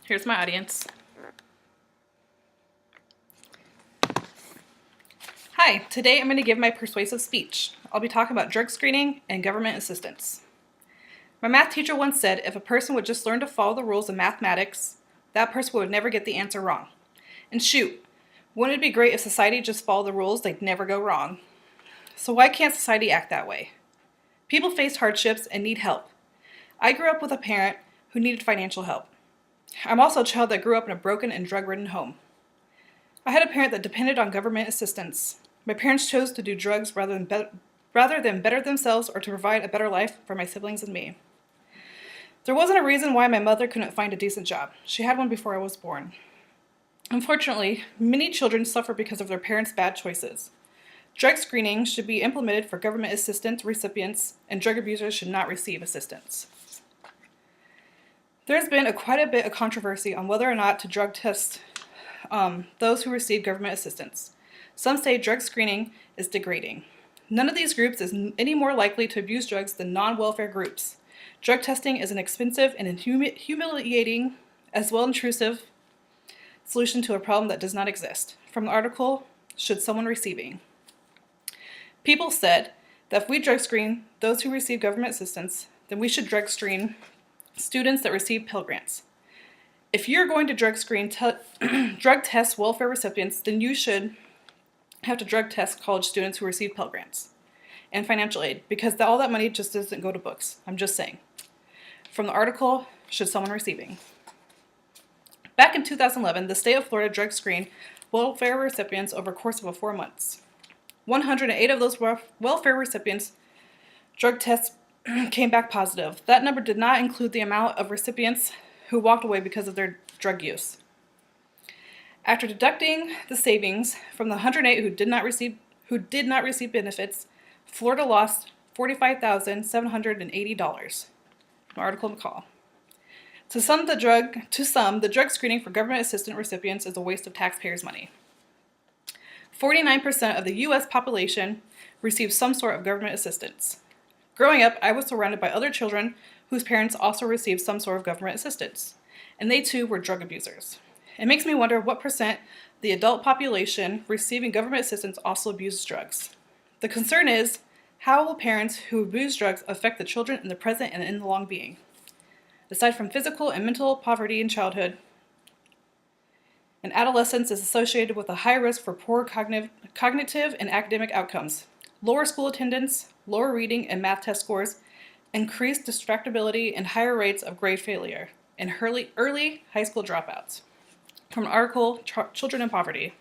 Here's my audience. Hi, today I'm going to give my persuasive speech. I'll be talking about drug screening and government assistance. My math teacher once said if a person would just learn to follow the rules of mathematics, that person would never get the answer wrong. And shoot, wouldn't it be great if society just followed the rules, they'd never go wrong? So why can't society act that way? People face hardships and need help. I grew up with a parent who needed financial help. I'm also a child that grew up in a broken and drug-ridden home. I had a parent that depended on government assistance. My parents chose to do drugs rather than better themselves or to provide a better life for my siblings and me. There wasn't a reason why my mother couldn't find a decent job. She had one before I was born. Unfortunately, many children suffer because of their parents' bad choices. Drug screening should be implemented for government assistance recipients, and drug abusers should not receive assistance. There's been quite a bit of controversy on whether or not to drug test those who receive government assistance. Some say drug screening is degrading. None of these groups is any more likely to abuse drugs than non-welfare groups. Drug testing is an expensive and humiliating, as well intrusive, solution to a problem that does not exist. From the article, Should Someone Receiving? People said that if we drug screen those who receive government assistance, then we should drug screen students that receive Pell Grants. If you're going to drug screen drug test welfare recipients, then you should have to drug test college students who receive Pell Grants and financial aid, because all that money just doesn't go to books. I'm just saying. From the article, Should Someone Receiving? Back in 2011, the state of Florida drug screened welfare recipients over a course of 4 months. 108 of those welfare recipients' drug tests came back positive. That number did not include the amount of recipients who walked away because of their drug use. After deducting the savings from the 108 who did not receive benefits, Florida lost $45,780. From article McCall. To some, the drug screening for government assistance recipients is a waste of taxpayers' money. 49% of the U.S. population receives some sort of government assistance. Growing up, I was surrounded by other children whose parents also received some sort of government assistance, and they too were drug abusers. It makes me wonder what percent the adult population receiving government assistance also abuses drugs. The concern is, how will parents who abuse drugs affect the children in the present and in the long being? Aside from physical and mental poverty in childhood, and adolescence is associated with a high risk for poor cognitive and academic outcomes, lower school attendance, lower reading and math test scores, increased distractibility, and higher rates of grade failure, and early high school dropouts. From an article, Children in Poverty.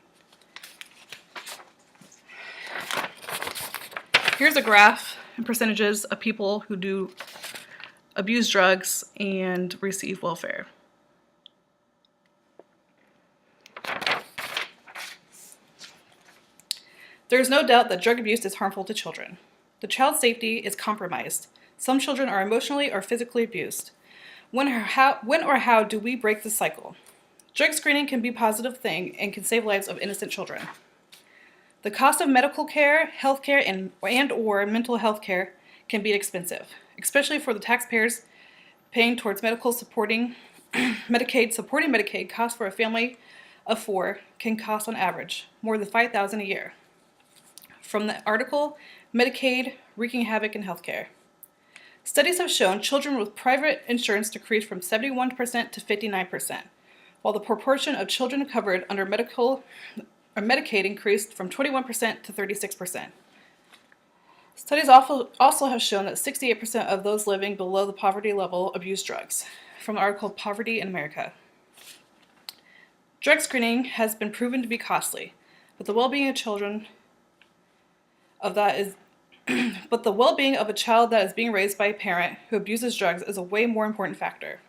Here's a graph and percentages of people who do abuse drugs and receive welfare. There is no doubt that drug abuse is harmful to children. The child's safety is compromised. Some children are emotionally or physically abused. When or how do we break this cycle? Drug screening can be a positive thing and can save lives of innocent children. The cost of medical care, health care, and or mental health care can be expensive, especially for the taxpayers paying towards supporting Medicaid costs for a family of 4 can cost on average more than $5,000 a year. From the article, Medicaid Wreaking Havoc in Healthcare. Studies have shown children with private insurance decreased from 71% to 59%, while the proportion of children covered under Medicaid increased from 21% to 36%. Studies also have shown that 68% of those living below the poverty level abuse drugs. From the article Poverty in America. Drug screening has been proven to be costly, but the well-being of the well-being of a child that is being raised by a parent who abuses drugs is a way more important factor.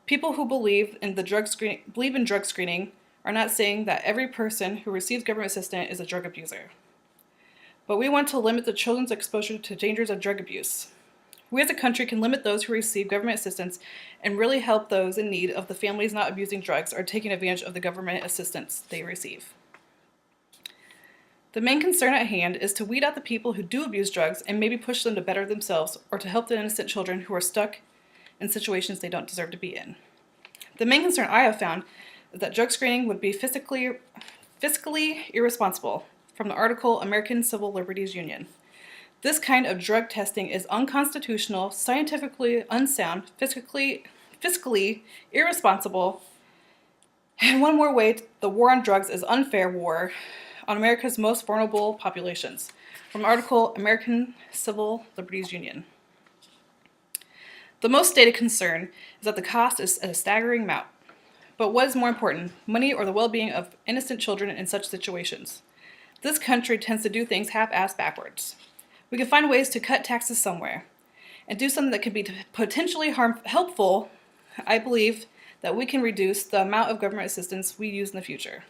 People who believe in drug screening are not saying that every person who receives government assistance is a drug abuser. But we want to limit the children's exposure to dangers of drug abuse. We as a country can limit those who receive government assistance and really help those in need of the families not abusing drugs or taking advantage of the government assistance they receive. The main concern at hand is to weed out the people who do abuse drugs and maybe push them to better themselves or to help the innocent children who are stuck in situations they don't deserve to be in. The main concern I have found is that drug screening would be fiscally irresponsible, from the article American Civil Liberties Union. This kind of drug testing is unconstitutional, scientifically unsound, fiscally irresponsible, and one more way, the war on drugs is unfair war on America's most vulnerable populations. From the article American Civil Liberties Union. The most stated concern is that the cost is a staggering amount. But what is more important, money or the well-being of innocent children in such situations? This country tends to do things half-assed backwards. We can find ways to cut taxes somewhere and do something that can be potentially helpful. I believe that we can reduce the amount of government assistance we use in the future.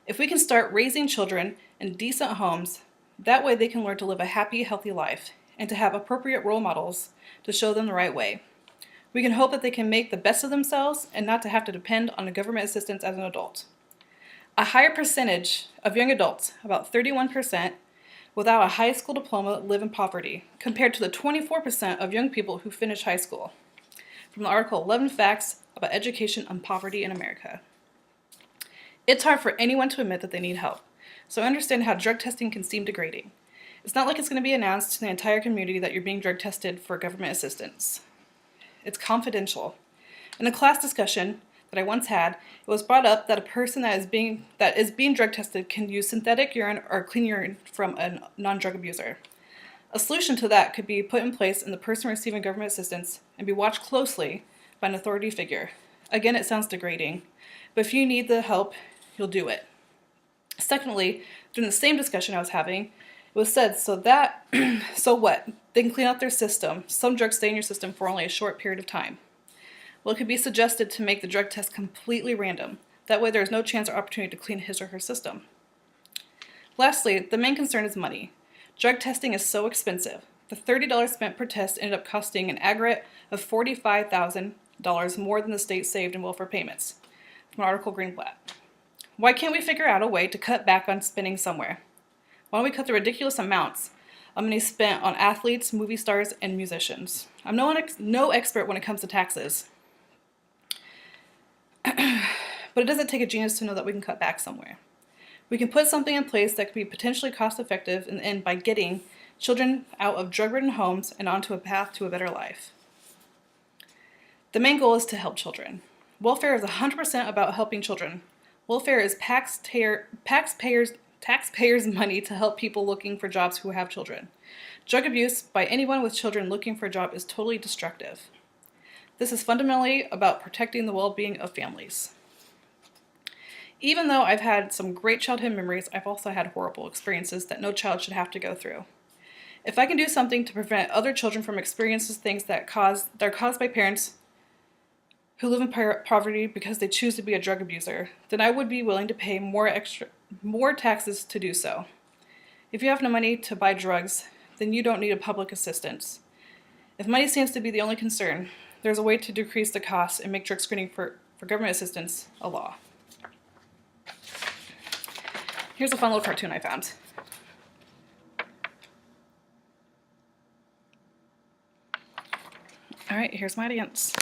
If we can start raising children in decent homes, that way they can learn to live a happy, healthy life and to have appropriate role models to show them the right way. We can hope that they can make the best of themselves and not to have to depend on the government assistance as an adult. A higher percentage of young adults, about 31%, without a high school diploma live in poverty, compared to the 24% of young people who finish high school. From the article 11 Facts About Education and Poverty in America. It's hard for anyone to admit that they need help, so I understand how drug testing can seem degrading. It's not like it's going to be announced to the entire community that you're being drug tested for government assistance. It's confidential. In a class discussion that I once had, it was brought up that a person that is being drug tested can use synthetic urine or clean urine from a non-drug abuser. A solution to that could be put in place in the person receiving government assistance and be watched closely by an authority figure. Again, it sounds degrading, but if you need the help, you'll do it. Secondly, during the same discussion I was having, it was said, so what? They can clean out their system. Some drugs stay in your system for only a short period of time. Well, it could be suggested to make the drug test completely random. That way there is no chance or opportunity to clean his or her system. Lastly, the main concern is money. Drug testing is so expensive. The $30 spent per test ended up costing an aggregate of $45,000 more than the state saved in welfare payments. From an article Greenblatt. Why can't we figure out a way to cut back on spending somewhere? Why don't we cut the ridiculous amounts of money spent on athletes, movie stars, and musicians? I'm no expert when it comes to taxes. But it doesn't take a genius to know that we can cut back somewhere. We can put something in place that could be potentially cost-effective in the end by getting children out of drug-ridden homes and onto a path to a better life. The main goal is to help children. Welfare is 100% about helping children. Welfare is taxpayers' money to help people looking for jobs who have children. Drug abuse by anyone with children looking for a job is totally destructive. This is fundamentally about protecting the well-being of families. Even though I've had some great childhood memories, I've also had horrible experiences that no child should have to go through. If I can do something to prevent other children from experiencing things that are caused by parents who live in poverty because they choose to be a drug abuser, then I would be willing to pay more taxes to do so. If you have no money to buy drugs, then you don't need a public assistance. If money seems to be the only concern, there's a way to decrease the costs and make drug screening for government assistance a law. Here's a fun little cartoon I found. All right, here's my audience.